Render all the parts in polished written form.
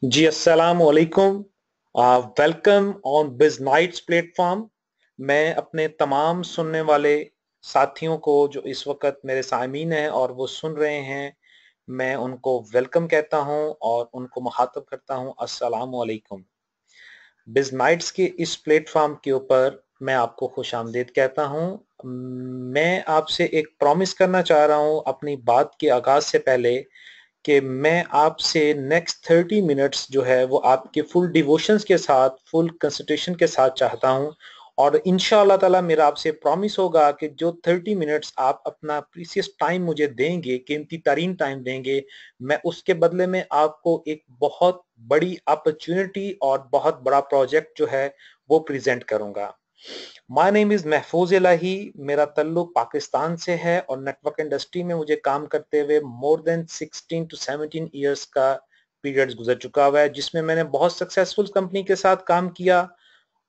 जी अस्सलाम वालेकुम। Welcome on बिज नाइट्स प्लेटफॉर्म। मैं अपने तमाम सुनने वाले साथियों को जो इस वक्त मेरे सामीन हैं और वो सुन रहे हैं, मैं उनको वेलकम कहता हूं और उनको मुखातब करता हूं अस्सलाम वालेकुम। बिज नाइट्स के इस प्लेटफॉर्म के ऊपर मैं आपको खुश आमदीद कहता हूं। मैं आपसे एक प्रॉमिस करना चाह रहा हूं अपनी बात के आगाज से पहले कि मैं आपसे नेक्स्ट 30 मिनट्स जो है वो आपके फुल डिवोशंस के साथ, फुल कंसंट्रेशन के साथ चाहता हूं। और इंशाअल्लाह ताला मेरा आपसे प्रॉमिस होगा कि जो 30 मिनट्स आप अपना प्रीशियस टाइम मुझे देंगे, कीमती तरीन टाइम देंगे, मैं उसके बदले में आपको एक बहुत बड़ी अपॉर्चुनिटी और बहुत बड़ा प्रोजेक्ट जो है वो प्रेजेंट करूंगा। माय नेम इज महफूज इलाही। मेरा तल्लुक पाकिस्तान से है और नेटवर्क इंडस्ट्री में मुझे काम करते हुए मोर देन 16 टू 17 ईयर्स का पीरियड गुजर चुका हुआ है, जिसमें मैंने बहुत सक्सेसफुल कंपनी के साथ काम किया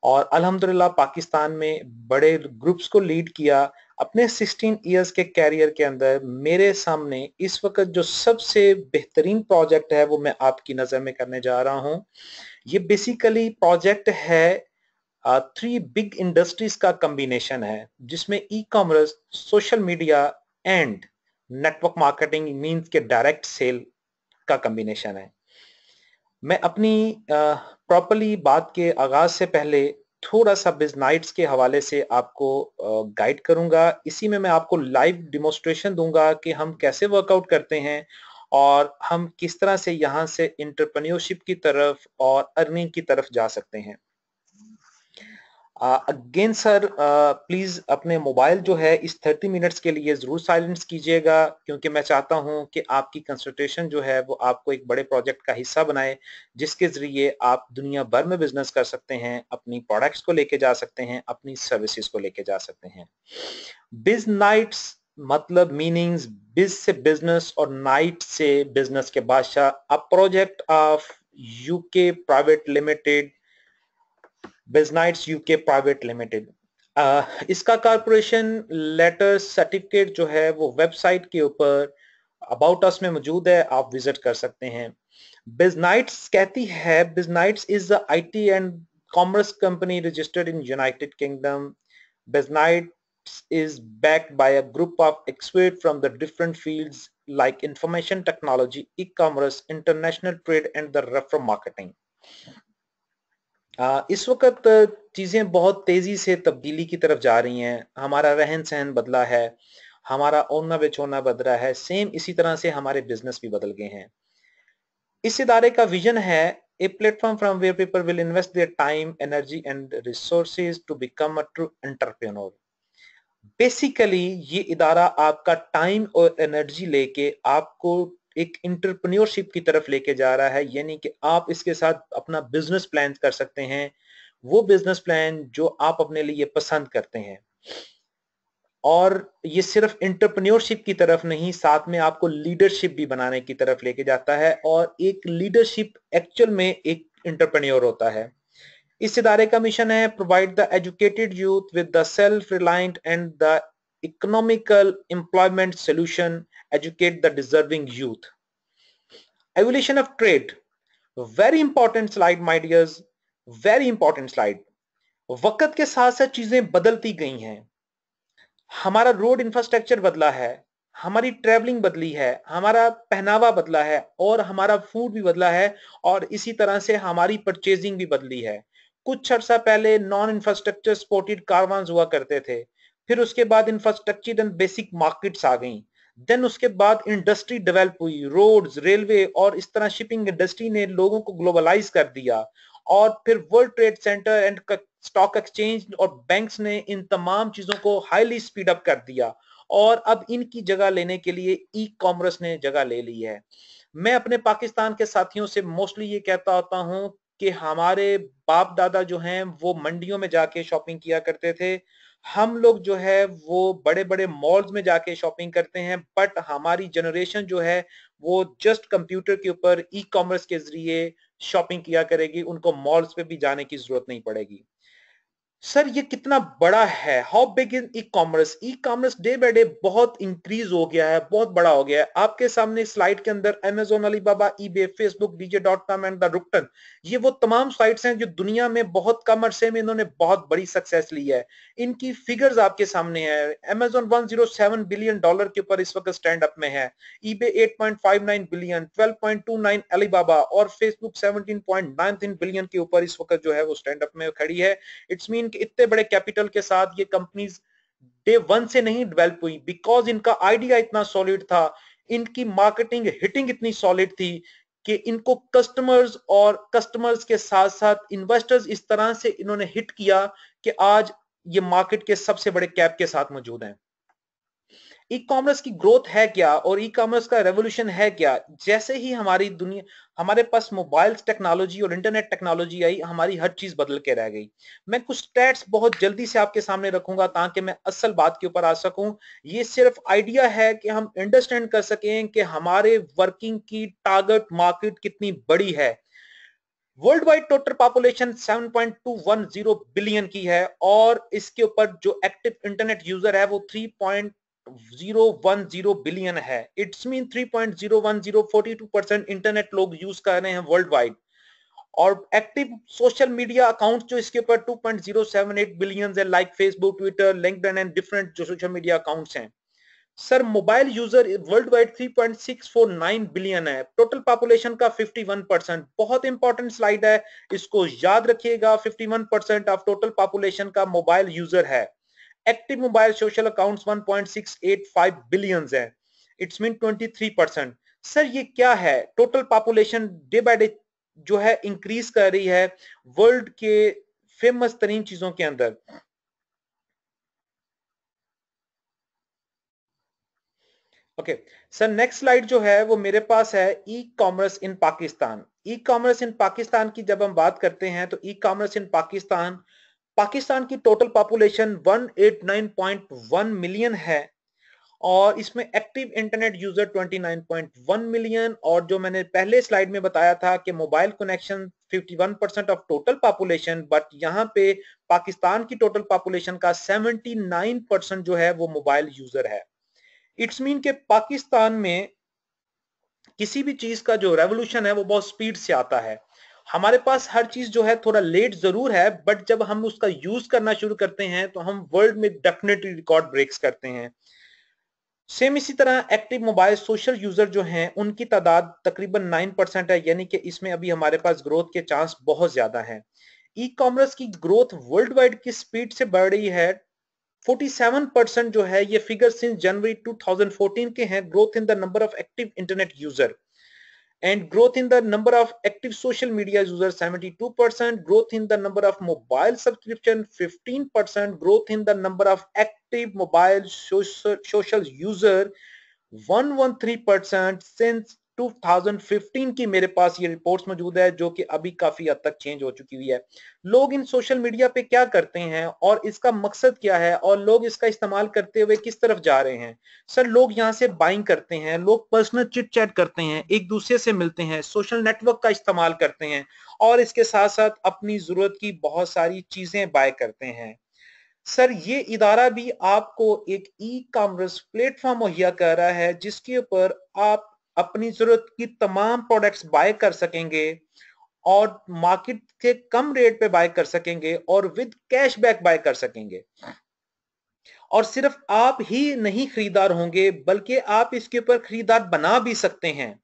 और अल्हम्दुलिल्लाह पाकिस्तान में बड़े ग्रुप्स को लीड किया। अपने 16 इयर्स के कैरियर के अंदर मेरे सामने इस वक्त जो सबसे बेहतरीन प्रोजेक्ट है वो मैं आपकी नजर में करने जा रहा हूं। ये बेसिकली प्रोजेक्ट है थ्री बिग इंडस्ट्रीज का कॉम्बिनेशन है, जिसमें e commerce, social media and network marketing means के डायरेक्ट सेल का कॉम्बिनेशन है। मैं अपनी प्रॉपरली बात के आगाज से पहले थोड़ा सा बिज नाइट्स के हवाले से आपको गाइड करूंगा। इसी में मैं आपको लाइव डिमोस्ट्रेशन दूंगा कि हम कैसे वर्कआउट करते हैं और हम किस तरह से यहाँ से इंटरप्रेन्योरशिप की तरफ और अर्निंग की तरफ जा सकते हैं। अगेन सर, प्लीज अपने मोबाइल जो है इस 30 मिनट्स के लिए जरूर साइलेंस कीजिएगा, क्योंकि मैं चाहता हूं कि आपकी कंसंट्रेशन जो है वो आपको एक बड़े प्रोजेक्ट का हिस्सा बनाए, जिसके जरिए आप दुनिया भर में बिजनेस कर सकते हैं, अपनी प्रोडक्ट्स को लेके जा सकते हैं, अपनी सर्विसेज को लेके जा सकते हैं। बिज नाइट्स मतलब मीनिंग्स बिज से बिजनेस और नाइट से बिजनेस के बादशाह, a project of UK private limited, Biznites UK private limited. इसका कारपोरेशन लेटर सर्टिफिकेट जो है वो वेबसाइट के ऊपर अबाउट अस में मौजूद है, आप विजिट कर सकते हैं। बिजनाइट्स कहती है, Biznights is the IT and commerce company registered in United Kingdom. Biznights is backed by a group of experts from the different fields like information technology, e-commerce, international trade and the referral marketing. इस वक्त चीजें बहुत तेजी से तब्दीली की तरफ जा रही हैं। हमारा रहन सहन बदला है, हमारा ओना बेचोना बदला है, सेम इसी तरह से हमारे बिजनेस भी बदल गए हैं। इस इदारे का विजन है a platform from where people will invest their time, energy and resources to become a true entrepreneur. Basically ये इदारा आपका टाइम और एनर्जी लेके आपको एक इंटरप्रेन्योरशिप की तरफ लेके जा रहा है, यानी कि आप इसके साथ अपना बिजनेस प्लान कर सकते हैं, वो बिजनेस प्लान जो आप अपने लिए पसंद करते हैं। और ये सिर्फ इंटरप्रेन्योरशिप की तरफ नहीं, साथ में आपको लीडरशिप भी बनाने की तरफ लेके जाता है, और एक लीडरशिप एक्चुअल में एक इंटरप्रेन्योर होता है। इस इदारे का मिशन है provide the educated youth with the self reliant and the economical employment solution, educate the deserving youth. Evolution of trade, very important slide my dears, very important slide. वक्त के साथ साथ चीजें बदलती गई हैं। हमारा रोड इंफ्रास्ट्रक्चर बदला है, हमारी ट्रेवलिंग बदली है, हमारा पहनावा बदला है और हमारा फूड भी बदला है, और इसी तरह से हमारी परचेजिंग भी बदली है। कुछ अर्सा पहले नॉन इंफ्रास्ट्रक्चर सपोर्टेड कारवांस हुआ करते थे, फिर उसके बाद इंफ्रास्ट्रक्चर एंड बेसिक मार्केट्स आ गई, देन उसके बाद इंडस्ट्री डेवलप हुई, रोड्स, रेलवे और इस तरह शिपिंग इंडस्ट्री ने लोगों को ग्लोबलाइज कर दिया, और फिर world trade centre and stock exchange और बैंक्स ने इन तमाम चीजों को हाईली स्पीड अप कर दिया, और अब इनकी जगह लेने के लिए ई कॉमर्स ने जगह ले ली है। मैं अपने पाकिस्तान के साथियों से मोस्टली ये कहता होता हूं कि हमारे बाप दादा जो हैं वो मंडियों में जाके शॉपिंग किया करते थे, हम लोग जो है वो बड़े बड़े मॉल्स में जाके शॉपिंग करते हैं, बट हमारी जनरेशन जो है वो जस्ट कंप्यूटर के ऊपर ई कॉमर्स के जरिए शॉपिंग किया करेगी, उनको मॉल्स पे भी जाने की जरूरत नहीं पड़ेगी। सर ये कितना बड़ा है? How big in e commerce? E commerce day by day बहुत इंक्रीज हो गया है, बहुत बड़ा हो गया है। आपके सामने स्लाइड के अंदर अमेजोन, अलीबाबा, ईबे, फेसबुक, डीजे.com एंड द रुकटन, ये वो तमाम साइट्स हैं जो दुनिया में बहुत कम अरसे में इन्होंने बहुत बड़ी सक्सेस ली है। इनकी फिगर्स आपके सामने है। अमेजोन 107 बिलियन डॉलर के ऊपर इस वक्त स्टैंड अप में है, ईबे 8.59 बिलियन, 12.29 अलीबाबा और फेसबुक 17.93 बिलियन के ऊपर इस वक्त जो है वो स्टैंड अप में खड़ी है। इट्स मीन कि इतने बड़े कैपिटल के साथ ये कंपनीज डे वन से नहीं डेवलप हुई, बिकॉज इनका आइडिया इतना सॉलिड था, इनकी मार्केटिंग हिटिंग इतनी सॉलिड थी कि इनको कस्टमर्स और कस्टमर्स के साथ साथ इन्वेस्टर्स इस तरह से इन्होंने हिट किया कि आज ये मार्केट के सबसे बड़े कैप के साथ मौजूद हैं। ई कॉमर्स की ग्रोथ है क्या और ई कॉमर्स का रेवोल्यूशन है क्या? जैसे ही हमारी दुनिया, हमारे पास मोबाइल टेक्नोलॉजी और इंटरनेट टेक्नोलॉजी आई, हमारी हर चीज बदल के रह गई। मैं कुछ स्टैट्स बहुत जल्दी से आपके सामने रखूंगा ताकि मैं असल बात के ऊपर आ सकूं। ये सिर्फ आइडिया है कि हम अंडरस्टैंड कर सकें कि हमारे वर्किंग की टारगेट मार्केट कितनी बड़ी है। World wide total population 7.210 billion की है और इसके ऊपर जो एक्टिव इंटरनेट यूजर है वो 3.010 बिलियन है। इट्स मीन 3.010 42% इंटरनेट लोग यूज कर रहे हैं वर्ल्ड वाइड। और एक्टिव सोशल मीडिया अकाउंट जो इसके ऊपर 2.078 बिलियन है, like Facebook, Twitter, LinkedIn and different जो सोशल मीडिया अकाउंट्स हैं। Sir mobile user world wide 3.649 billion है, टोटल पॉपुलेशन का 51%। बहुत इंपॉर्टेंट स्लाइड है, इसको याद रखिएगा। 51% ऑफ टोटल पॉपुलेशन का मोबाइल यूजर है। Active mobile social accounts 1.685 billion है, इट्स मीन 23%। सर ये क्या है? Total population day by day जो है इंक्रीज कर रही है वर्ल्ड के फेमस तरीन चीजों के अंदर। ओके सर, नेक्स्ट स्लाइड जो है वो मेरे पास है ई कॉमर्स इन पाकिस्तान। ई कॉमर्स इन पाकिस्तान की जब हम बात करते हैं तो ई कॉमर्स इन पाकिस्तान, पाकिस्तान की टोटल पॉपुलेशन 189.1 मिलियन है और इसमें एक्टिव इंटरनेट यूजर 29.1 मिलियन, और जो मैंने पहले स्लाइड में बताया था कि mobile connection 51% of total population, but यहां पे पाकिस्तान की टोटल पॉपुलेशन का 79% जो है वो मोबाइल यूजर है। इट्स मीन के पाकिस्तान में किसी भी चीज का जो रेवोल्यूशन है वो बहुत स्पीड से आता है। हमारे पास हर चीज जो है थोड़ा लेट जरूर है, बट जब हम उसका यूज करना शुरू करते हैं तो हम वर्ल्ड में डेफिनेटली रिकॉर्ड ब्रेक्स करते हैं। सेम इसी तरह एक्टिव मोबाइल सोशल यूजर जो हैं उनकी तादाद तकरीबन 9% है, यानी कि इसमें अभी हमारे पास ग्रोथ के चांस बहुत ज्यादा हैं। ई कॉमर्स की ग्रोथ वर्ल्ड वाइड की स्पीड से बढ़ रही है। 47% जो है ये फिगर सिंस जनवरी 2014 के हैं। Growth in the number of active internet user and growth in the number of active social media users 72%, growth in the number of mobile subscription 15%, growth in the number of active mobile social user 113% since 2015 की मेरे पास ये reports मौजूद है, जो कि अभी काफी हद तक चेंज हो चुकी हुई है। लोग इन सोशल मीडिया पे क्या करते हैं और इसका मकसद क्या है और लोग इसका इस्तेमाल करते हुए किस तरफ जा रहे हैं? सर लोग यहाँ से बाइंग करते हैं, लोग पर्सनल चिट चैट करते हैं, एक दूसरे से मिलते हैं, सोशल नेटवर्क का इस्तेमाल करते हैं और इसके साथ साथ अपनी जरूरत की बहुत सारी चीजें बाय करते हैं। सर ये इदारा भी आपको एक ई कॉमर्स प्लेटफॉर्म मुहैया कर रहा है जिसके ऊपर आप अपनी जरूरत की तमाम प्रोडक्ट्स बाय कर सकेंगे और मार्केट के कम रेट पे बाय कर सकेंगे और विद कैशबैक बाय कर सकेंगे। और सिर्फ आप ही नहीं खरीदार होंगे बल्कि आप इसके ऊपर खरीदार बना भी सकते हैं।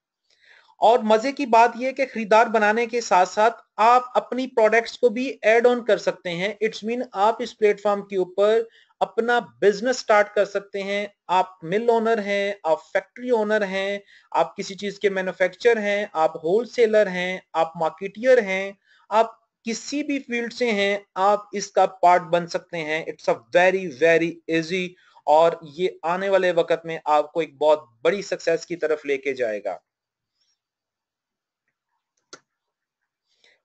और मजे की बात यह कि खरीदार बनाने के साथ साथ आप अपनी प्रोडक्ट्स को भी ऐड ऑन कर सकते हैं। इट्स मीन आप इस प्लेटफॉर्म के ऊपर अपना बिजनेस स्टार्ट कर सकते हैं। आप मिल ओनर हैं, आप फैक्ट्री ओनर हैं, आप किसी चीज के मैन्युफैक्चर हैं, आप होलसेलर हैं, आप मार्केटियर हैं, आप किसी भी फील्ड से हैं, आप इसका पार्ट बन सकते हैं। It's a very very easy और ये आने वाले वक्त में आपको एक बहुत बड़ी सक्सेस की तरफ लेके जाएगा।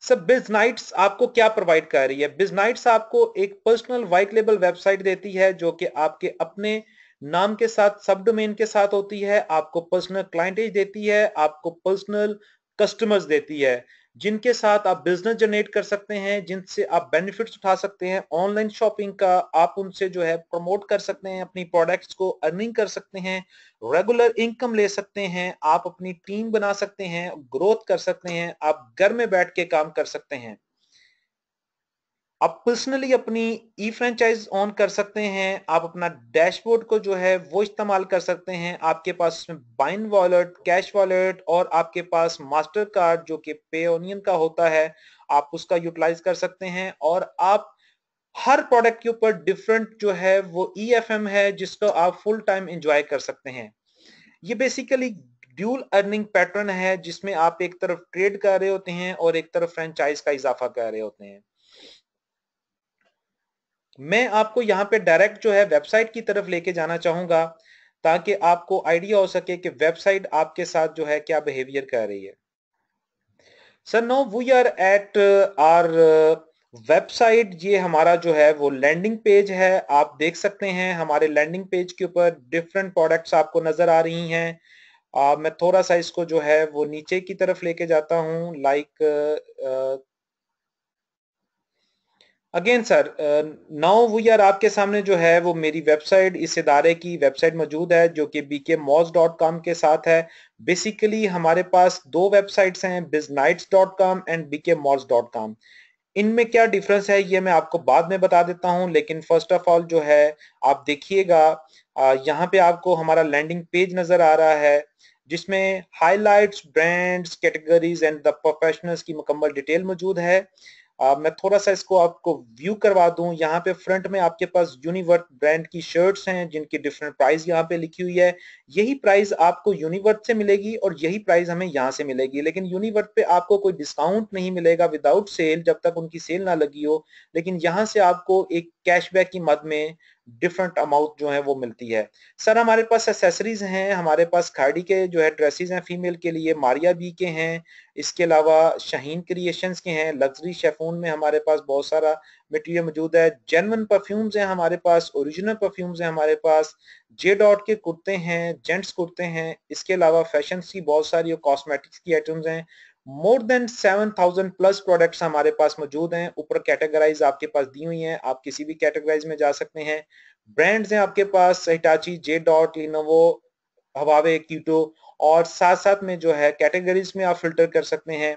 सर बिजनाइट्स आपको क्या प्रोवाइड कर रही है? बिजनाइट्स आपको एक पर्सनल व्हाइट लेबल वेबसाइट देती है जो कि आपके अपने नाम के साथ सब डोमेन के साथ होती है, आपको पर्सनल क्लाइंटेज देती है, आपको पर्सनल कस्टमर्स देती है। जिनके साथ आप बिजनेस जनरेट कर सकते हैं, जिनसे आप बेनिफिट्स उठा सकते हैं ऑनलाइन शॉपिंग का। आप उनसे जो है प्रमोट कर सकते हैं अपनी प्रोडक्ट्स को, अर्निंग कर सकते हैं, रेगुलर इनकम ले सकते हैं, आप अपनी टीम बना सकते हैं, ग्रोथ कर सकते हैं, आप घर में बैठ के काम कर सकते हैं। आप पर्सनली अपनी ई फ्रेंचाइज ऑन कर सकते हैं, आप अपना डैशबोर्ड को जो है वो इस्तेमाल कर सकते हैं। आपके पास इसमें बाइन वॉलेट, कैश वॉलेट और आपके पास मास्टर कार्ड जो कि पेओनियन का होता है, आप उसका यूटिलाइज कर सकते हैं। और आप हर प्रोडक्ट के ऊपर डिफरेंट जो है वो ईएफएम है जिसको आप फुल टाइम एंजॉय कर सकते हैं। ये बेसिकली ड्यूल अर्निंग पैटर्न है जिसमें आप एक तरफ ट्रेड कर रहे होते हैं और एक तरफ फ्रेंचाइज का इजाफा कर रहे होते हैं। मैं आपको यहाँ पे डायरेक्ट जो है वेबसाइट की तरफ लेके जाना चाहूंगा ताकि आपको आइडिया हो सके कि वेबसाइट आपके साथ जो है क्या बिहेवियर कर रही है। Sir no we are at our website. ये हमारा जो है वो लैंडिंग पेज है। आप देख सकते हैं हमारे लैंडिंग पेज के ऊपर डिफरेंट प्रोडक्ट्स आपको नजर आ रही हैं। मैं थोड़ा सा इसको जो है वो नीचे की तरफ लेके जाता हूँ। Like again sir, now we are आपके सामने जो है वो मेरी वेबसाइट, इस इदारे की वेबसाइट मौजूद है जो कि bkmalls.com के साथ है। बेसिकली हमारे पास दो वेबसाइट्स हैं, biznights.com एंड bkmalls.com। इनमें क्या डिफरेंस है ये मैं आपको बाद में बता देता हूं, लेकिन फर्स्ट ऑफ ऑल जो है आप देखिएगा, यहाँ पे आपको हमारा लैंडिंग पेज नजर आ रहा है जिसमें highlights, brands, categories and the professionals की मुकम्मल डिटेल मौजूद है। मैं थोड़ा सा इसको आपको व्यू करवा दूं। यहाँ पे फ्रंट में आपके पास यूनिवर्थ ब्रांड की शर्ट्स हैं जिनकी डिफरेंट प्राइस यहाँ पे लिखी हुई है। यही प्राइस आपको यूनिवर्थ से मिलेगी और यही प्राइस हमें यहाँ से मिलेगी, लेकिन यूनिवर्थ पे आपको कोई डिस्काउंट नहीं मिलेगा विदाउट सेल, जब तक उनकी सेल ना लगी हो। लेकिन यहाँ से आपको एक कैशबैक की मद में डिफरेंट अमाउंट जो है वो मिलती है। सर हमारे पास एसेसरीज हैं, हमारे पास खाड़ी के जो है ड्रेसेस हैं फीमेल के लिए, मारिया बी के हैं, इसके अलावा शाहीन क्रिएशंस के हैं, लग्जरी शेफून में हमारे पास बहुत सारा मटेरियल मौजूद है, जेन्युइन परफ्यूम्स हैं हमारे पास, ओरिजिनल परफ्यूम्स हैं हमारे पास, जे डॉट के कुर्ते हैं, जेंट्स कुर्ते हैं, इसके अलावा फैशन की बहुत सारी कॉस्मेटिक्स की आइटम्स हैं। मोर देन 7000 प्लस प्रोडक्ट्स हमारे पास मौजूद हैं। ऊपर कैटेगराइज आपके पास दी हुई हैं, आप किसी भी कैटेगराइज में जा सकते हैं। ब्रांड्स हैं आपके पास Hitachi, J dot, Lenovo, Huawei, कीटो, और साथ साथ में जो है कैटेगरीज में आप फिल्टर कर सकते हैं।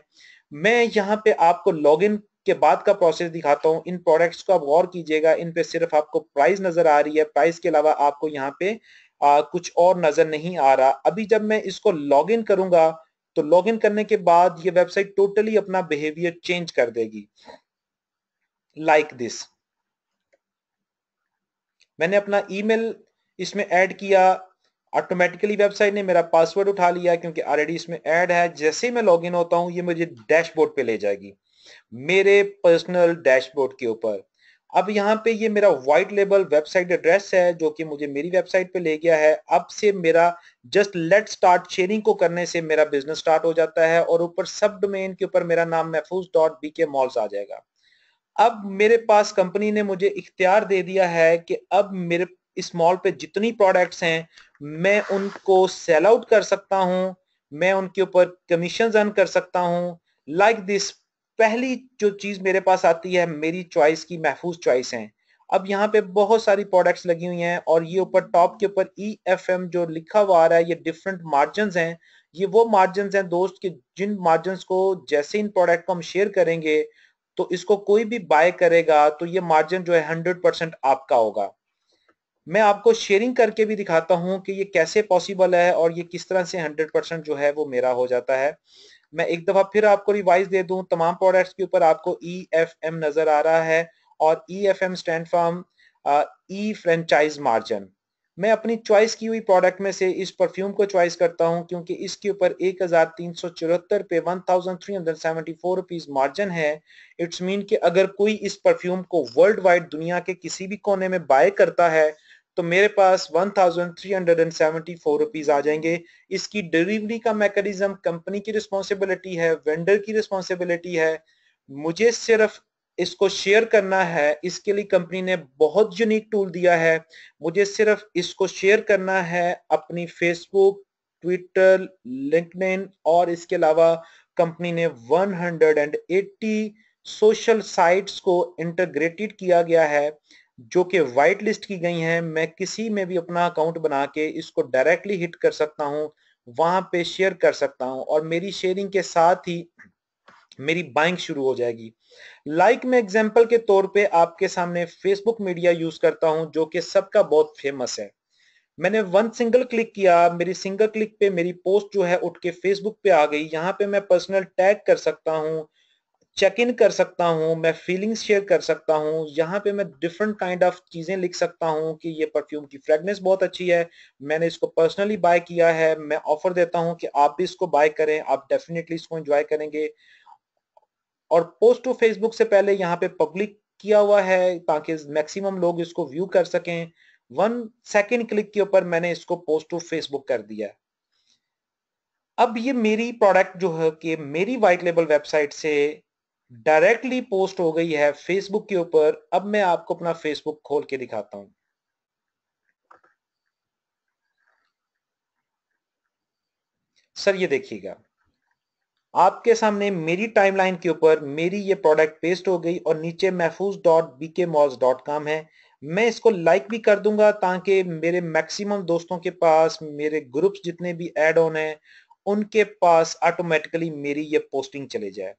मैं यहाँ पे आपको लॉगिन के बाद का प्रोसेस दिखाता हूँ। इन प्रोडक्ट्स को आप गौर कीजिएगा, इन पे सिर्फ आपको प्राइस नजर आ रही है, प्राइस के अलावा आपको यहाँ पे कुछ और नजर नहीं आ रहा। अभी जब मैं इसको लॉगिन करूंगा तो लॉगिन करने के बाद ये वेबसाइट टोटली अपना बिहेवियर चेंज कर देगी लाइक दिस। मैंने अपना ईमेल इसमें ऐड किया, ऑटोमेटिकली वेबसाइट ने मेरा पासवर्ड उठा लिया क्योंकि ऑलरेडी इसमें ऐड है। जैसे ही मैं लॉगिन होता हूं ये मुझे डैशबोर्ड पे ले जाएगी, मेरे पर्सनल डैशबोर्ड के ऊपर। अब यहाँ पे ये मेरा व्हाइट लेबल वेबसाइट एड्रेस है जो कि मुझे मेरी वेबसाइट पे ले गया है। अब से मेरा जस्ट लेट स्टार्ट शेयरिंग को करने से मेरा बिजनेस स्टार्ट हो जाता है और ऊपर सब डोमेन के ऊपर मेरा नाम महफूज.bkmalls आ जाएगा। अब मेरे पास कंपनी ने मुझे इख्तियार दे दिया है कि अब मेरे इस मॉल पे जितनी प्रोडक्ट्स हैं मैं उनको सेल आउट कर सकता हूं, मैं उनके ऊपर कमीशन अर्न कर सकता हूं लाइक दिस। पहली जो चीज मेरे पास आती है मेरी चॉइस की महफूज चॉइस है। अब यहाँ पे बहुत सारी प्रोडक्ट्स लगी हुई हैं और ये ऊपर टॉप के ऊपर EFM जो लिखा हुआ आ रहा है, ये डिफरेंट मार्जिन हैं। ये वो मार्जिन हैं दोस्त के जिन मार्जिन को जैसे इन प्रोडक्ट को हम शेयर करेंगे तो इसको कोई भी बाय करेगा तो ये मार्जिन जो है 100% आपका होगा। मैं आपको शेयरिंग करके भी दिखाता हूं कि ये कैसे पॉसिबल है और ये किस तरह से 100% जो है वो मेरा हो जाता है। मैं एक दफा फिर आपको रिवाइज दे दूं, तमाम प्रोडक्ट्स के ऊपर आपको EFM नजर आ रहा है और EFM stand from E franchise margin. मैं अपनी चॉइस की हुई प्रोडक्ट में से इस परफ्यूम को चॉइस करता हूं क्योंकि इसके ऊपर 1374 पे 1374 रुपीज मार्जिन है। इट्स मीन कि अगर कोई इस परफ्यूम को वर्ल्ड वाइड दुनिया के किसी भी कोने में बाय करता है तो मेरे पास 1374 रुपीज आ जाएंगे। इसकी डिलीवरी का मैकेनिज्म कंपनी की रिस्पॉन्सिबिलिटी है, वेंडर की रिस्पॉन्सिबिलिटी है। मुझे सिर्फ इसको शेयर करना है, इसके लिए कंपनी ने बहुत यूनिक टूल दिया है। मुझे सिर्फ इसको शेयर करना है अपनी फेसबुक, ट्विटर, लिंक्डइन और इसके अलावा कंपनी ने 180 सोशल साइट्स को इंटीग्रेटेड किया गया है जो कि वाइट लिस्ट की गई हैं। मैं किसी में भी अपना अकाउंट बना के इसको डायरेक्टली हिट कर सकता हूं, वहां पे शेयर कर सकता हूं और मेरी शेयरिंग के साथ ही मेरी बाइंग शुरू हो जाएगी। मैं एग्जांपल के तौर पे आपके सामने फेसबुक मीडिया यूज करता हूं जो कि सबका बहुत फेमस है। मैंने वन सिंगल क्लिक किया, मेरी सिंगल क्लिक पे मेरी पोस्ट जो है उठ के फेसबुक पे आ गई। यहाँ पे मैं पर्सनल टैग कर सकता हूँ, चेक इन कर सकता हूँ, मैं फीलिंग्स शेयर कर सकता हूँ। यहाँ पे मैं डिफरेंट काइंड ऑफ चीजें लिख सकता हूँ कि ये परफ्यूम की फ्रेगनेंस बहुत अच्छी है, मैंने इसको पर्सनली बाय किया है, मैं ऑफर देता हूँ कि आप भी इसको बाय करें, आप डेफिनेटली इसको एंजॉय करेंगे। और पोस्ट टू फेसबुक से पहले यहाँ पे पब्लिक किया हुआ है ताकि मैक्सिमम लोग इसको व्यू कर सकें। 1 सेकेंड क्लिक के ऊपर मैंने इसको पोस्ट टू फेसबुक कर दिया। अब ये मेरी प्रोडक्ट जो है कि मेरी व्हाइट लेबल वेबसाइट से डायरेक्टली पोस्ट हो गई है फेसबुक के ऊपर। अब मैं आपको अपना फेसबुक खोल के दिखाता हूं। सर ये देखिएगा, आपके सामने मेरी टाइमलाइन के ऊपर मेरी ये प्रोडक्ट पेस्ट हो गई और नीचे महफूज.bkmalls.com है। मैं इसको लाइक भी कर दूंगा ताकि मेरे मैक्सिमम दोस्तों के पास, मेरे ग्रुप्स जितने भी ऐड ऑन है उनके पास ऑटोमेटिकली मेरी ये पोस्टिंग चले जाए।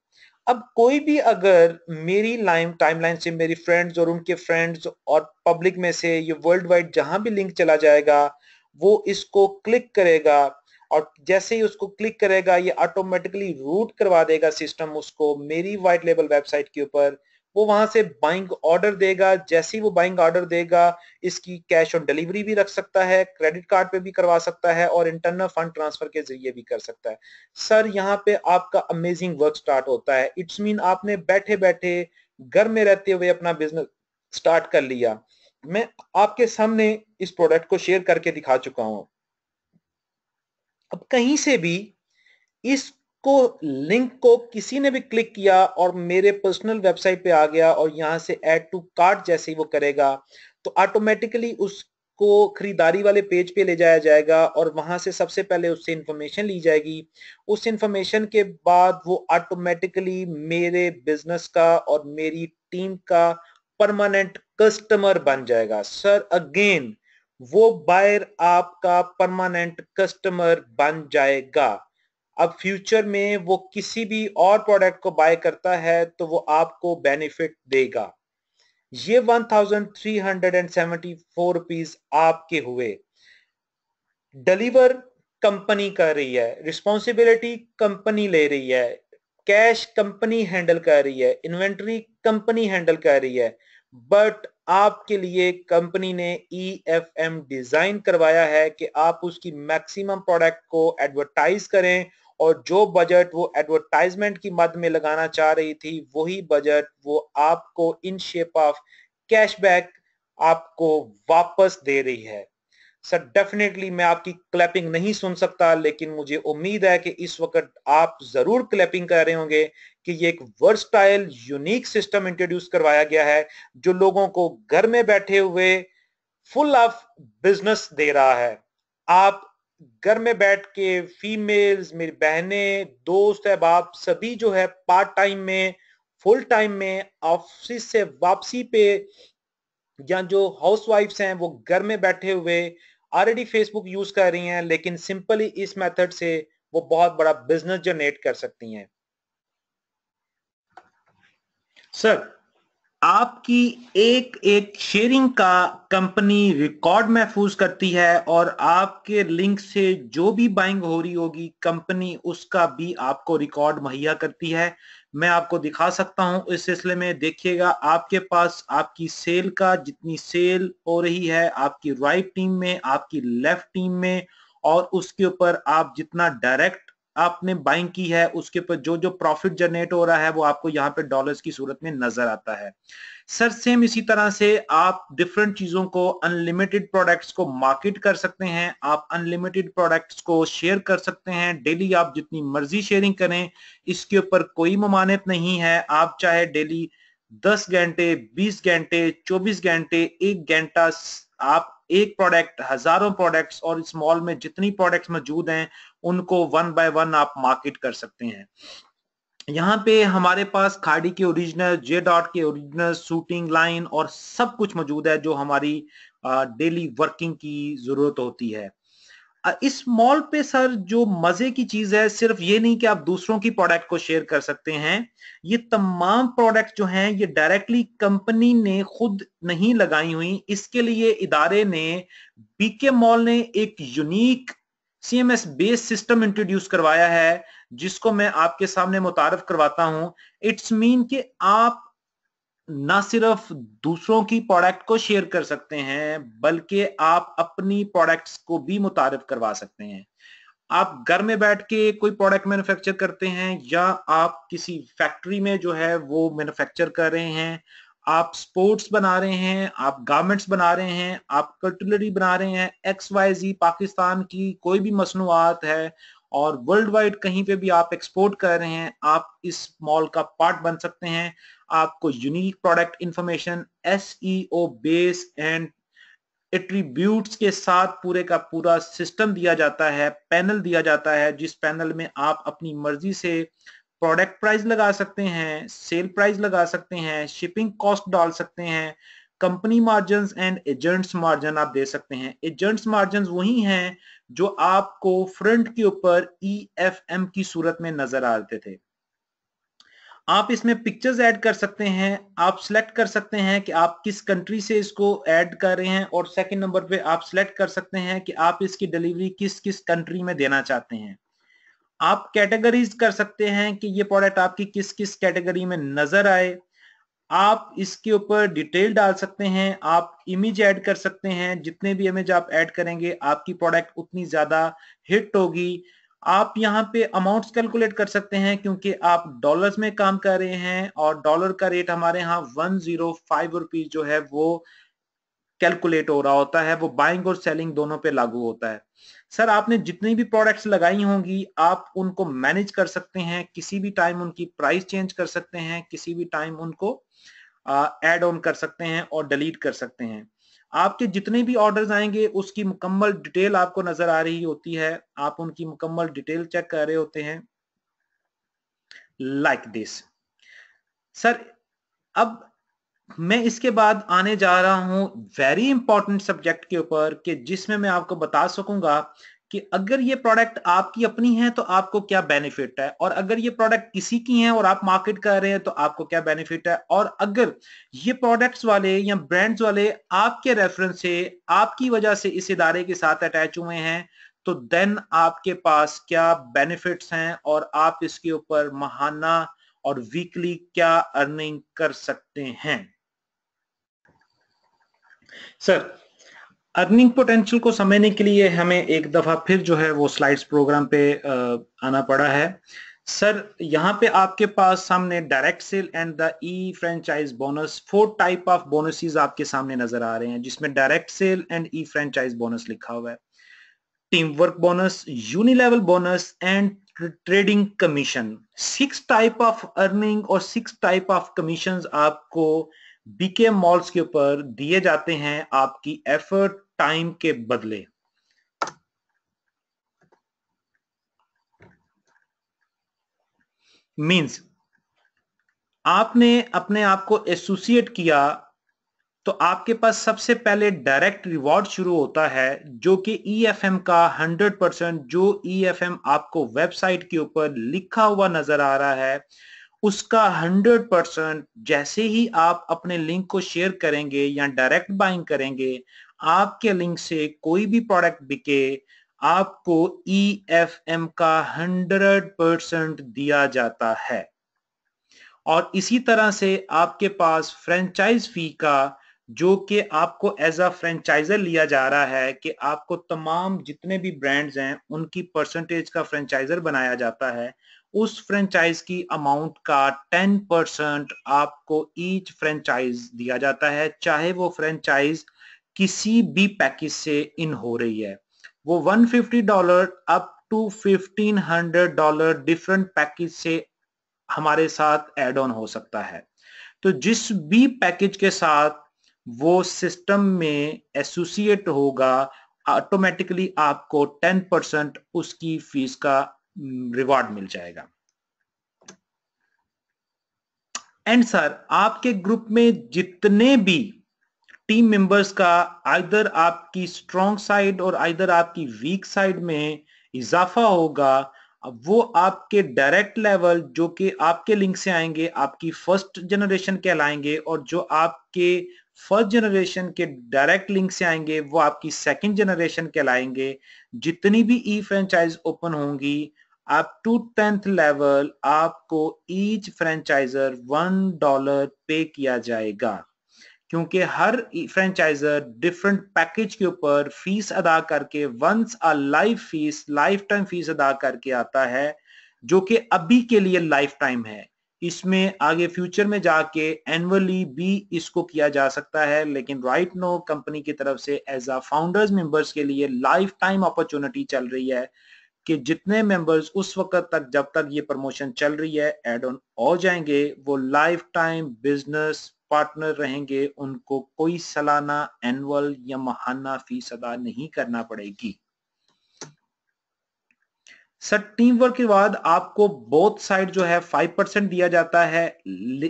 अब कोई भी अगर मेरी लाइन टाइमलाइन से मेरी फ्रेंड्स और उनके फ्रेंड्स और पब्लिक में से ये वर्ल्ड वाइड जहां भी लिंक चला जाएगा वो इसको क्लिक करेगा और जैसे ही उसको क्लिक करेगा ये ऑटोमेटिकली रूट करवा देगा सिस्टम उसको मेरी व्हाइट लेबल वेबसाइट के ऊपर। वो वहां से बाइंग ऑर्डर देगा, जैसे ही वो बाइंग ऑर्डर देगा इसकी कैश ऑन डिलीवरी भी रख सकता है, क्रेडिट कार्ड पे भी करवा सकता है और इंटरनल फंड ट्रांसफर के जरिए भी कर सकता है। सर यहाँ पे आपका अमेजिंग वर्क स्टार्ट होता है। इट्स मीन आपने बैठे बैठे घर में रहते हुए अपना बिजनेस स्टार्ट कर लिया। मैं आपके सामने इस प्रोडक्ट को शेयर करके दिखा चुका हूं। अब कहीं से भी इसको लिंक को किसी ने भी क्लिक किया और मेरे पर्सनल वेबसाइट पे आ गया और यहां से ऐड टू कार्ट जैसे ही वो करेगा तो ऑटोमेटिकली उसको खरीदारी वाले पेज पे ले जाया जाएगा और वहां से सबसे पहले उससे इंफॉर्मेशन ली जाएगी। उस इंफॉर्मेशन के बाद वो ऑटोमेटिकली मेरे बिजनेस का और मेरी टीम का परमानेंट कस्टमर बन जाएगा। सर अगेन वो बायर आपका परमानेंट कस्टमर बन जाएगा। अब फ्यूचर में वो किसी भी और प्रोडक्ट को बाय करता है तो वो आपको बेनिफिट देगा। ये 1374 रुपीज आपके हुए। डिलीवर कंपनी कर रही है, रिस्पॉन्सिबिलिटी कंपनी ले रही है, कैश कंपनी हैंडल कर रही है, इन्वेंटरी कंपनी हैंडल कर रही है, बट आपके लिए कंपनी ने EFM डिजाइन करवाया है कि आप उसकी मैक्सिमम प्रोडक्ट को एडवर्टाइज करें और जो बजट वो एडवर्टाइजमेंट की मद में लगाना चाह रही थी वही बजट वो आपको इन शेप ऑफ कैशबैक आपको वापस दे रही है। सर डेफिनेटली मैं आपकी क्लैपिंग नहीं सुन सकता लेकिन मुझे उम्मीद है कि इस वक्त आप जरूर क्लैपिंग कर रहे होंगे कि ये एक वर्सटाइल यूनिक सिस्टम इंट्रोड्यूस करवाया गया है जो लोगों को घर में बैठे हुए फुल ऑफ बिजनेस दे रहा है। आप घर में बैठ के फीमेल्स, मेरी बहनें, दोस्त अहबाब सभी जो है पार्ट टाइम में, फुल टाइम में, ऑफिस से वापसी पे या जो हाउस वाइफ्स हैं वो घर में बैठे हुए ऑलरेडी फेसबुक यूज कर रही हैं लेकिन सिंपली इस मेथड से वो बहुत बड़ा बिजनेस जनरेट कर सकती हैं। सर आपकी एक एक शेयरिंग का कंपनी रिकॉर्ड महफूज करती है और आपके लिंक से जो भी बाइंग हो रही होगी कंपनी उसका भी आपको रिकॉर्ड मुहैया करती है। मैं आपको दिखा सकता हूं इस सिलसिले में। देखिएगा आपके पास आपकी सेल का जितनी सेल हो रही है आपकी राइट टीम में, आपकी लेफ्ट टीम में और उसके ऊपर आप जितना डायरेक्ट आपने बाइंग की है उसके ऊपर जो जो प्रॉफिट जनरेट हो रहा है वो आपको यहाँ पे डॉलर्स की सूरत में नजर आता है। सर सेम इसी तरह से आप डिफरेंट चीजों को, अनलिमिटेड प्रोडक्ट्स को मार्केट कर सकते हैं, आप अनलिमिटेड प्रोडक्ट्स को शेयर कर सकते हैं। डेली आप जितनी मर्जी शेयरिंग करें, इसके ऊपर कोई ममानियत नहीं है। आप चाहे डेली 10 घंटे, 20 घंटे, 24 घंटे, 1 घंटा आप एक प्रोडक्ट, हजारों प्रोडक्ट्स, और इस मॉल में जितनी प्रोडक्ट्स मौजूद हैं उनको वन बाय वन आप मार्केट कर सकते हैं। यहाँ पे हमारे पास खाड़ी के ओरिजिनल, जे डॉट के ओरिजिनल, शूटिंग लाइन और सब कुछ मौजूद है जो हमारी डेली वर्किंग की जरूरत होती है। इस मॉल पे सर जो मजे की चीज है, सिर्फ ये नहीं कि आप दूसरों की प्रोडक्ट को शेयर कर सकते हैं, ये तमाम प्रोडक्ट जो हैं ये डायरेक्टली कंपनी ने खुद नहीं लगाई हुई। इसके लिए इदारे ने, बीके मॉल ने एक unique CMS based system introduce करवाया है, जिसको मैं आपके सामने मुतारफ करवाता हूं। इट्स मीन कि आप ना सिर्फ दूसरों की प्रोडक्ट को शेयर कर सकते हैं, बल्कि आप अपनी प्रोडक्ट्स को भी मुतारिफ करवा सकते हैं। आप घर में बैठ के कोई प्रोडक्ट मैन्युफैक्चर करते हैं, या आप किसी फैक्ट्री में जो है वो मैन्युफैक्चर कर रहे हैं, आप स्पोर्ट्स बना रहे हैं, आप गारमेंट्स बना रहे हैं, आप कटलरी बना रहे हैं, XYZ पाकिस्तान की कोई भी मसनूआत है और वर्ल्ड वाइड कहीं पे भी आप एक्सपोर्ट कर रहे हैं, आप इस मॉल का पार्ट बन सकते हैं। आपको unique product information, SEO base and attributes के साथ पूरे का पूरा सिस्टम दिया जाता है, पैनल दिया जाता है, जिस पैनल में आप अपनी मर्जी से प्रोडक्ट प्राइस लगा सकते हैं, सेल प्राइस लगा सकते हैं, शिपिंग कॉस्ट डाल सकते हैं, company margin and agents margin आप दे सकते हैं। एजेंट्स मार्जिन वही हैं जो आपको फ्रंट के ऊपर EFM की सूरत में नजर आते थे। आप इसमें पिक्चर्स ऐड कर सकते हैं, आप सिलेक्ट कर सकते हैं कि आप किस कंट्री से इसको ऐड कर रहे हैं, और सेकंड नंबर पे आप सिलेक्ट कर सकते हैं कि आप इसकी डिलीवरी किस किस कंट्री में देना चाहते हैं। आप कैटेगरीज कर सकते हैं कि ये प्रोडक्ट आपकी किस किस कैटेगरी में नजर आए। आप इसके ऊपर डिटेल डाल सकते हैं, आप इमेज ऐड कर सकते हैं, जितने भी इमेज आप ऐड करेंगे आपकी प्रोडक्ट उतनी ज्यादा हिट होगी। आप यहाँ पे अमाउंट्स कैलकुलेट कर सकते हैं, क्योंकि आप डॉलर्स में काम कर रहे हैं और डॉलर का रेट हमारे यहाँ 105 रुपीज जो है वो कैलकुलेट हो रहा होता है, वो बाइंग और सेलिंग दोनों पे लागू होता है। सर आपने जितनी भी प्रोडक्ट्स लगाई होंगी आप उनको मैनेज कर सकते हैं, किसी भी टाइम उनकी प्राइस चेंज कर सकते हैं, किसी भी टाइम उनको ऐड ऑन कर सकते हैं और डिलीट कर सकते हैं। आपके जितने भी ऑर्डर्स आएंगे उसकी मुकम्मल डिटेल आपको नजर आ रही होती है, आप उनकी मुकम्मल डिटेल चेक कर रहे होते हैं, लाइक दिस। सर अब मैं इसके बाद आने जा रहा हूं वेरी इंपॉर्टेंट सब्जेक्ट के ऊपर, कि जिसमें मैं आपको बता सकूंगा कि अगर ये प्रोडक्ट आपकी अपनी है तो आपको क्या बेनिफिट है, और अगर ये प्रोडक्ट किसी की है और आप मार्केट कर रहे हैं तो आपको क्या बेनिफिट है, और अगर ये प्रोडक्ट्स वाले या ब्रांड्स वाले आपके रेफरेंस से, आपकी वजह से इस इदारे के साथ अटैच हुए हैं, तो देन आपके पास क्या बेनिफिट्स हैं और आप इसके ऊपर माहाना और वीकली क्या अर्निंग कर सकते हैं। सर अर्निंग पोटेंशियल को समझने के लिए हमें एक दफा फिर जो है वो स्लाइड्स प्रोग्राम पे आना पड़ा है। सर यहाँ पे आपके पास सामने direct sale and the e franchise bonus, 4 type of bonuses आपके सामने नजर आ रहे हैं, जिसमें direct sale and e franchise bonus लिखा हुआ है, team work bonus, unilevel bonus and trading commission. 6 type of earning और 6 टाइप ऑफ कमीशन आपको बीके मॉल्स के ऊपर दिए जाते हैं आपकी एफर्ट टाइम के बदले। मींस आपने अपने आप को एसोसिएट किया तो आपके पास सबसे पहले डायरेक्ट रिवॉर्ड शुरू होता है, जो कि EFM का 100%, जो EFM आपको वेबसाइट के ऊपर लिखा हुआ नजर आ रहा है उसका 100% जैसे ही आप अपने लिंक को शेयर करेंगे या डायरेक्ट बाइंग करेंगे, आपके लिंक से कोई भी प्रोडक्ट बिके, आपको EFM का 100% दिया जाता है। और इसी तरह से आपके पास फ्रेंचाइज फी का, जो कि आपको एज अ फ्रेंचाइजर लिया जा रहा है, कि आपको तमाम जितने भी ब्रांड्स हैं उनकी परसेंटेज का फ्रेंचाइजर बनाया जाता है, उस फ्रेंचाइज की अमाउंट का 10% आपको ईच फ्रेंचाइज दिया जाता है, चाहे वो फ्रेंचाइज किसी भी पैकेज से इन हो रही है। वो $150 अप टू $1500 डिफरेंट पैकेज से हमारे साथ एड ऑन हो सकता है। तो जिस भी पैकेज के साथ वो सिस्टम में एसोसिएट होगा, ऑटोमेटिकली आपको 10% उसकी फीस का रिवॉर्ड मिल जाएगा। एंड सर, आपके ग्रुप में जितने भी टीम मेंबर्स का आइदर आपकी स्ट्रॉन्ग साइड और आइदर आपकी वीक साइड में इजाफा होगा, वो आपके डायरेक्ट लेवल जो कि आपके लिंक से आएंगे आपकी फर्स्ट जनरेशन कहलाएंगे, और जो आपके फर्स्ट जनरेशन के डायरेक्ट लिंक से आएंगे वो आपकी सेकंड जनरेशन कहलाएंगे। जितनी भी ई फ्रेंचाइज ओपन होंगी अप टू 10th लेवल आपको ईच फ्रेंचाइजर $1 पे किया जाएगा, क्योंकि हर फ्रेंचाइजर डिफरेंट पैकेज के ऊपर फीस अदा करके once a lifetime fees अदा करके आता है, जो कि अभी के लिए लाइफ टाइम है। इसमें आगे फ्यूचर में जाके एनुअली भी इसको किया जा सकता है, लेकिन राइट नो कंपनी की तरफ से एज अ फाउंडर्स मेंबर्स के लिए लाइफ टाइम अपॉर्चुनिटी चल रही है कि जितने मेंबर्स उस वक्त तक जब तक ये प्रमोशन चल रही है एड ऑन हो जाएंगे, वो लाइफ टाइम बिजनेस पार्टनर रहेंगे, उनको कोई सालाना, एनुअल या माहाना फीस अदा नहीं करना पड़ेगी। सर, टीम वर्क के बाद आपको बोथ साइड जो है 5% दिया जाता है।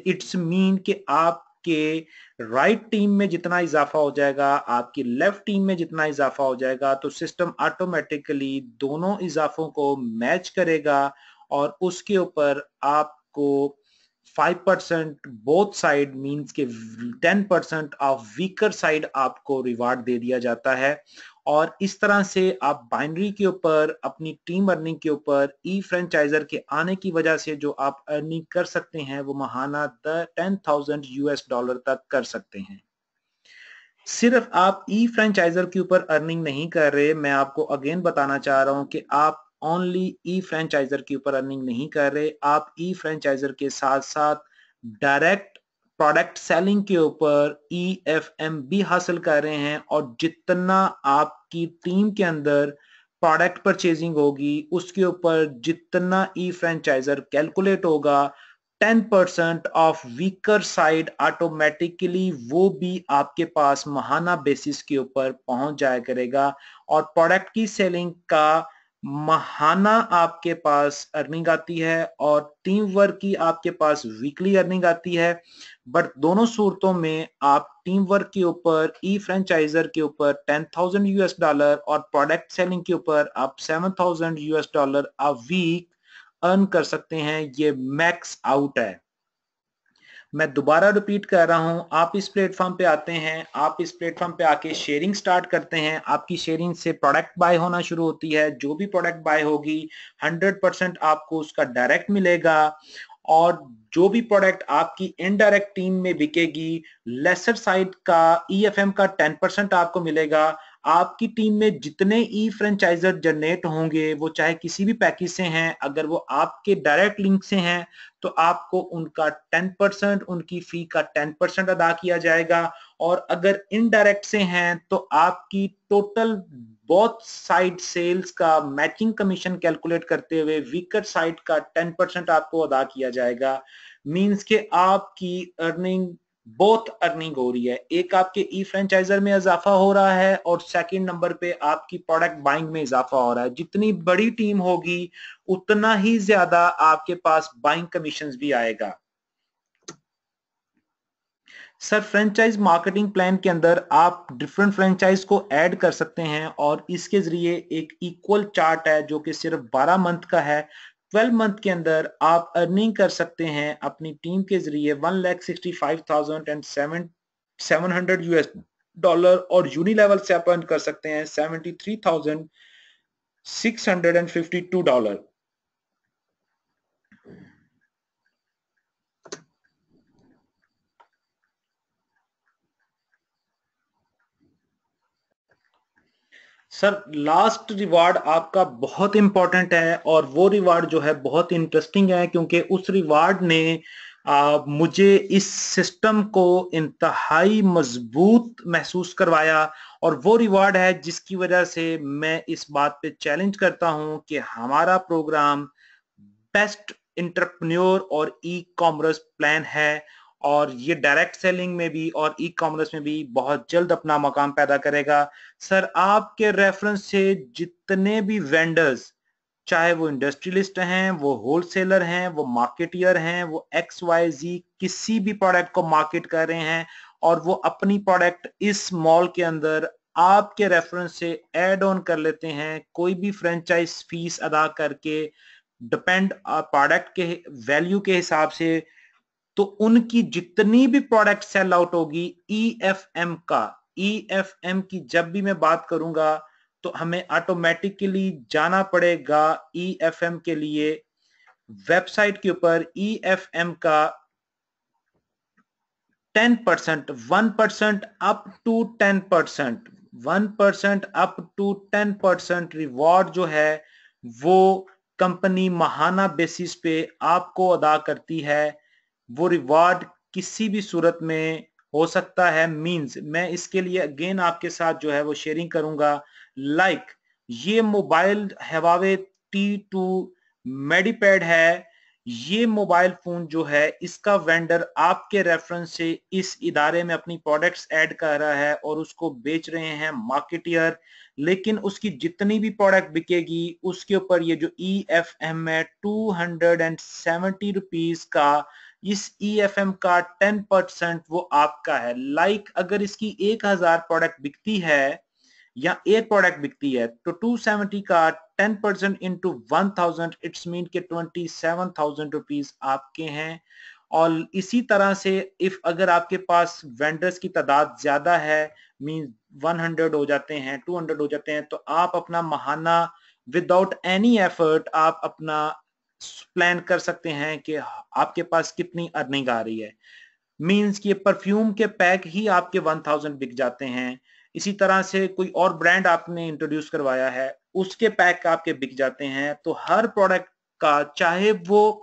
इट्स मीन कि आपके राइट टीम में जितना इजाफा हो जाएगा, आपकी लेफ्ट टीम में जितना इजाफा हो जाएगा, तो सिस्टम ऑटोमेटिकली दोनों इजाफों को मैच करेगा और उसके ऊपर आपको 5% बोथ साइड मींस के 10% ऑफ वीकर साइड आपको रिवार्ड दे दिया जाता है। और इस तरह से आप बाइनरी के ऊपर अपनी टीम अर्निंग के ऊपर ई फ्रेंचाइजर के आने की वजह से जो आप अर्निंग कर सकते हैं वो महाना $10,000 तक कर सकते हैं। सिर्फ आप ई फ्रेंचाइजर के ऊपर अर्निंग नहीं कर रहे, मैं आपको अगेन बताना चाह रहा हूं कि आप ओनली ई फ्रेंचाइजर के ऊपर अर्निंग नहीं कर रहे, आप ई फ्रेंचाइजर के साथ साथ डायरेक्ट प्रोडक्ट सेलिंग के ऊपर EFM भी हासिल कर रहे हैं। और जितना आपकी टीम के अंदर प्रोडक्ट परचेजिंग होगी उसके ऊपर जितना ई फ्रेंचाइजर कैलकुलेट होगा, 10% ऑफ वीकर साइड ऑटोमेटिकली वो भी आपके पास महाना बेसिस के ऊपर पहुंच जाया करेगा। और प्रोडक्ट की सेलिंग का महाना आपके पास अर्निंग आती है और टीम वर्क की आपके पास वीकली अर्निंग आती है। बट दोनों सूरतों में आप टीम वर्क के ऊपर ई फ्रेंचाइजर के ऊपर $10,000 और प्रोडक्ट सेलिंग के ऊपर आप $7,000 अ वीक अर्न कर सकते हैं। ये मैक्स आउट है। मैं दोबारा रिपीट कर रहा हूं, आप इस प्लेटफॉर्म पे आते हैं, आप इस प्लेटफॉर्म पे आके शेयरिंग स्टार्ट करते हैं, आपकी शेयरिंग से प्रोडक्ट बाय होना शुरू होती है। जो भी प्रोडक्ट बाय होगी 100% आपको उसका डायरेक्ट मिलेगा, और जो भी प्रोडक्ट आपकी इनडायरेक्ट टीम में बिकेगी लेसर साइड का EFM का 10% आपको मिलेगा। आपकी टीम में जितने ई फ्रेंचाइजर जनरेट होंगे वो चाहे किसी भी पैकेज से हैं, अगर वो आपके डायरेक्ट लिंक से हैं तो आपको उनका 10%, उनकी फी का 10% अदा किया जाएगा। और अगर इनडायरेक्ट से हैं तो आपकी टोटल बोथ साइड सेल्स का मैचिंग कमीशन कैलकुलेट करते हुए वीकर साइड का 10% आपको अदा किया जाएगा। मींस के आपकी अर्निंग बोथ अर्निंग हो रही है, एक आपके ई फ्रेंचाइजर में इजाफा हो रहा है और सेकंड नंबर पे आपकी प्रोडक्ट बाइंग में इजाफा हो रहा है। जितनी बड़ी टीम होगी उतना ही ज्यादा आपके पास बाइंग कमीशंस भी आएगा। सर, फ्रेंचाइज मार्केटिंग प्लान के अंदर आप डिफरेंट फ्रेंचाइज को ऐड कर सकते हैं और इसके जरिए एक इक्वल चार्ट है जो कि सिर्फ 12 मंथ का है। 12 मंथ के अंदर आप अर्निंग कर सकते हैं अपनी टीम के जरिए $1,65,700 और यूनी लेवल से आप अर्न कर सकते हैं $73,652। सर, लास्ट रिवार्ड आपका बहुत इंपॉर्टेंट है और वो रिवार्ड जो है बहुत इंटरेस्टिंग है, क्योंकि उस रिवार्ड ने मुझे इस सिस्टम को इंतहाई मजबूत महसूस करवाया। और वो रिवार्ड है जिसकी वजह से मैं इस बात पे चैलेंज करता हूं कि हमारा प्रोग्राम बेस्ट इंटरप्रेन्योर और ई कॉमर्स प्लान है। और ये डायरेक्ट सेलिंग में भी और ई कॉमर्स में भी बहुत जल्द अपना मकाम पैदा करेगा। सर आपके रेफरेंस से जितने भी वेंडर्स, चाहे वो इंडस्ट्रियलिस्ट हैं, वो होलसेलर हैं, वो मार्केटियर हैं, वो एक्स वाई जी किसी भी प्रोडक्ट को मार्केट कर रहे हैं और वो अपनी प्रोडक्ट इस मॉल के अंदर आपके रेफरेंस से ऐड ऑन कर लेते हैं, कोई भी फ्रेंचाइज फीस अदा करके डिपेंड प्रोडक्ट के वैल्यू के हिसाब से, तो उनकी जितनी भी प्रोडक्ट सेल आउट होगी ईएफएम का, ईएफएम की जब भी मैं बात करूंगा तो हमें ऑटोमेटिकली जाना पड़ेगा ईएफएम के लिए वेबसाइट के ऊपर। ईएफएम का 10%, 1% अप टू 10%, 1% अप टू 10% रिवॉर्ड जो है वो कंपनी महाना बेसिस पे आपको अदा करती है। वो रिवॉर्ड किसी भी सूरत में हो सकता है। मींस मैं इसके लिए अगेन आपके साथ जो है वो शेयरिंग करूंगा। लाइक ये मोबाइल Huawei T2 मेडिपैड है, ये मोबाइल फोन जो है इसका वेंडर आपके रेफरेंस से इस इदारे में अपनी प्रोडक्ट्स ऐड कर रहा है और उसको बेच रहे हैं मार्केटियर, लेकिन उसकी जितनी भी प्रोडक्ट बिकेगी उसके ऊपर ये जो EFM है 270 रुपीज का, इस EFM का 10% वो आपका है। लाइक अगर इसकी 1000 प्रोडक्ट बिकती है या एक प्रोडक्ट बिकती है तो 270 का 10% इंटू 1000 इट्स मीन के 27,000 रुपीज आपके हैं। और इसी तरह से इफ अगर आपके पास वेंडर्स की तादाद ज्यादा है, मीन 100 हो जाते हैं, 200 हो जाते हैं, तो आप अपना महाना विदाउट एनी एफर्ट आप अपना प्लान कर सकते हैं कि आपके पास कितनी अर्निंग आ रही है। मींस कि परफ्यूम के पैक ही आपके 1000 बिक जाते हैं। इसी तरह से कोई और ब्रांड आपने इंट्रोड्यूस करवाया है उसके पैक आपके बिक जाते हैं। तो हर प्रोडक्ट का, चाहे वो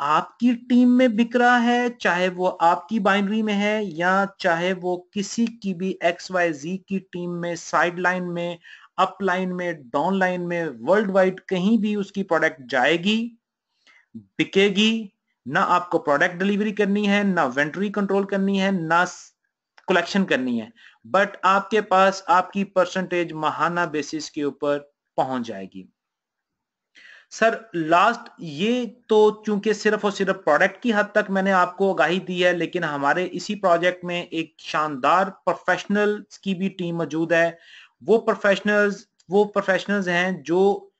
आपकी टीम में बिक रहा है, चाहे वो आपकी बाइनरी में है, या चाहे वो किसी की भी XYZ की टीम में, साइड लाइन में, अप लाइन में, डाउन लाइन में, वर्ल्ड वाइड कहीं भी उसकी प्रोडक्ट जाएगी, बिकेगी। ना आपको प्रोडक्ट डिलीवरी करनी है, ना इन्वेंटरी कंट्रोल करनी है, ना कलेक्शन करनी है, बट आपके पास आपकी परसेंटेज महाना बेसिस के ऊपर पहुंच जाएगी। सर लास्ट ये तो चूंकि सिर्फ और सिर्फ प्रोडक्ट की हद तक मैंने आपको आगाही दी है, लेकिन हमारे इसी प्रोजेक्ट में एक शानदार प्रोफेशनल्स की भी टीम मौजूद है। वो प्रोफेशनल्स हैं जो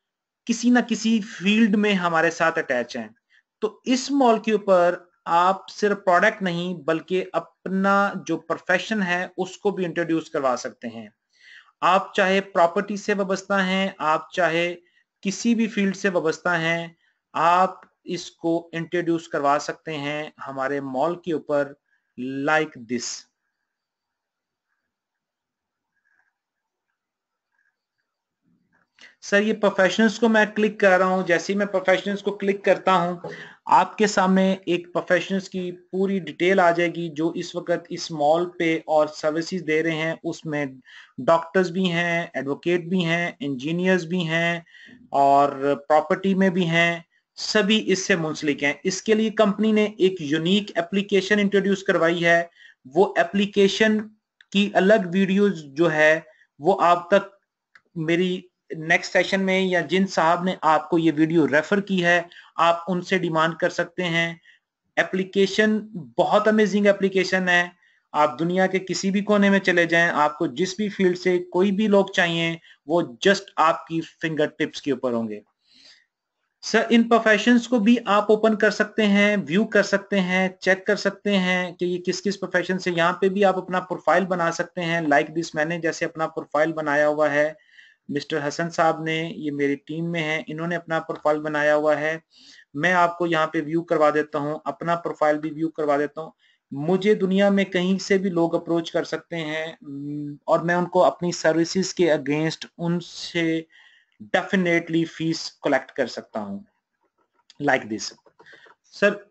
किसी ना किसी फील्ड में हमारे साथ अटैच हैं। तो इस मॉल के ऊपर आप सिर्फ प्रोडक्ट नहीं बल्कि अपना जो प्रोफेशन है उसको भी इंट्रोड्यूस करवा सकते हैं। आप चाहे प्रॉपर्टी से वाबस्ता हैं, आप चाहे किसी भी फील्ड से वाबस्ता हैं, आप इसको इंट्रोड्यूस करवा सकते हैं हमारे मॉल के ऊपर लाइक दिस। सर ये प्रोफेशनल्स को मैं क्लिक कर रहा हूं, जैसे ही मैं प्रोफेशनल्स को क्लिक करता हूं आपके सामने एक प्रोफेशनल्स की पूरी डिटेल आ जाएगी जो इस वक्त इस मॉल पे और सर्विसेज दे रहे हैं। उसमें डॉक्टर्स भी हैं, एडवोकेट भी हैं, इंजीनियर्स भी हैं और प्रॉपर्टी में भी हैं, सभी इससे मुंसलिक हैं। इसके लिए कंपनी ने एक यूनिक एप्लीकेशन इंट्रोड्यूस करवाई है। वो एप्लीकेशन की अलग वीडियोस जो है वो आप तक मेरी नेक्स्ट सेशन में, या जिन साहब ने आपको ये वीडियो रेफर की है आप उनसे डिमांड कर सकते हैं। एप्लीकेशन बहुत अमेजिंग एप्लीकेशन है। आप दुनिया के किसी भी कोने में चले जाएं, आपको जिस भी फील्ड से कोई भी लोग चाहिए वो जस्ट आपकी फिंगर टिप्स के ऊपर होंगे। सर इन प्रोफेशंस को भी आप ओपन कर सकते हैं, व्यू कर सकते हैं, चेक कर सकते हैं कि ये किस किस प्रोफेशन से। यहाँ पे भी आप अपना प्रोफाइल बना सकते हैं लाइक दिस। मैंने जैसे अपना प्रोफाइल बनाया हुआ है, मिस्टर हसन साहब ने, ये मेरी टीम में है, इन्होंने अपना प्रोफाइल बनाया हुआ है। मैं आपको यहाँ पे व्यू करवा देता हूँ, अपना प्रोफाइल भी व्यू करवा देता हूँ। मुझे दुनिया में कहीं से भी लोग अप्रोच कर सकते हैं और मैं उनको अपनी सर्विसेज के अगेंस्ट उनसे डेफिनेटली फीस कलेक्ट कर सकता हूं लाइक दिस। सर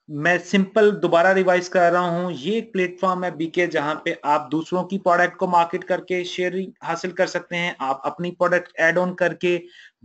मैं सिंपल दोबारा रिवाइज कर रहा हूं, ये एक प्लेटफॉर्म है बीके जहां पे आप दूसरों की प्रोडक्ट को मार्केट करके शेयरिंग हासिल कर सकते हैं, आप अपनी प्रोडक्ट ऐड ऑन करके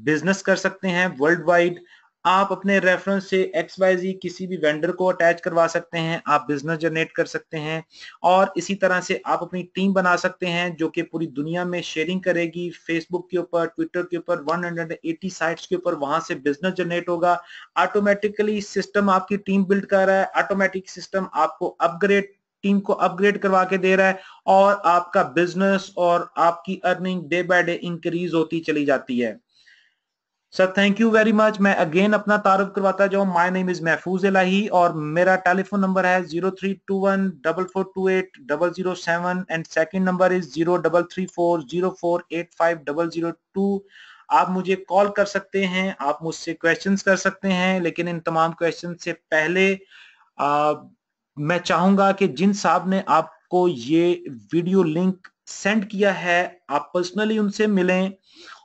बिजनेस कर सकते हैं वर्ल्ड वाइड। आप अपने रेफरेंस से XYZ किसी भी वेंडर को अटैच करवा सकते हैं, आप बिजनेस जनरेट कर सकते हैं और इसी तरह से आप अपनी टीम बना सकते हैं जो कि पूरी दुनिया में शेयरिंग करेगी, फेसबुक के ऊपर, ट्विटर के ऊपर, 180 साइट्स के ऊपर, वहां से बिजनेस जनरेट होगा। ऑटोमेटिकली सिस्टम आपकी टीम बिल्ड कर रहा है, ऑटोमेटिक सिस्टम आपको अपग्रेड टीम को अपग्रेड करवा के दे रहा है और आपका बिजनेस और आपकी earning day by day increase होती चली जाती है। Sir thank you very much. मैं अगेन अपना तारुफ करवाता जाऊं, माय नेम इज महफूज इलाही और मेरा टेलीफोन नंबर है 0321442007 एंड सेकंड नंबर इज 033404850002। आप मुझे कॉल कर सकते हैं, आप मुझसे क्वेश्चंस कर सकते हैं, लेकिन इन तमाम क्वेश्चन से पहले आ, मैं चाहूंगा कि जिन साहब ने आपको ये वीडियो लिंक सेंड किया है, आप पर्सनली उनसे मिलें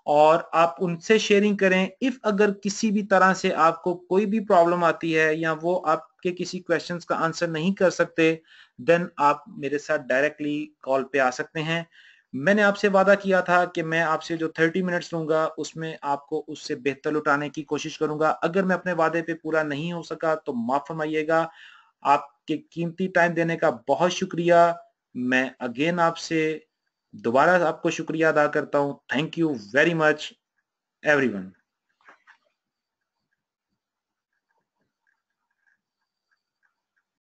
और आप उनसे शेयरिंग करें। इफ अगर किसी भी तरह से आपको कोई भी प्रॉब्लम आती है या वो आपके किसी क्वेश्चंस का आंसर नहीं कर सकते, देन आप मेरे साथ डायरेक्टली कॉल पे आ सकते हैं। मैंने आपसे वादा किया था कि मैं आपसे जो 30 मिनट्स लूंगा उसमें आपको उससे बेहतर लुटाने की कोशिश करूंगा। अगर मैं अपने वादे पे पूरा नहीं हो सका तो माफ फरमाइएगा। आपके कीमती टाइम देने का बहुत शुक्रिया। मैं अगेन आपसे दोबारा आपको शुक्रिया अदा करता हूं। Thank you very much everyone.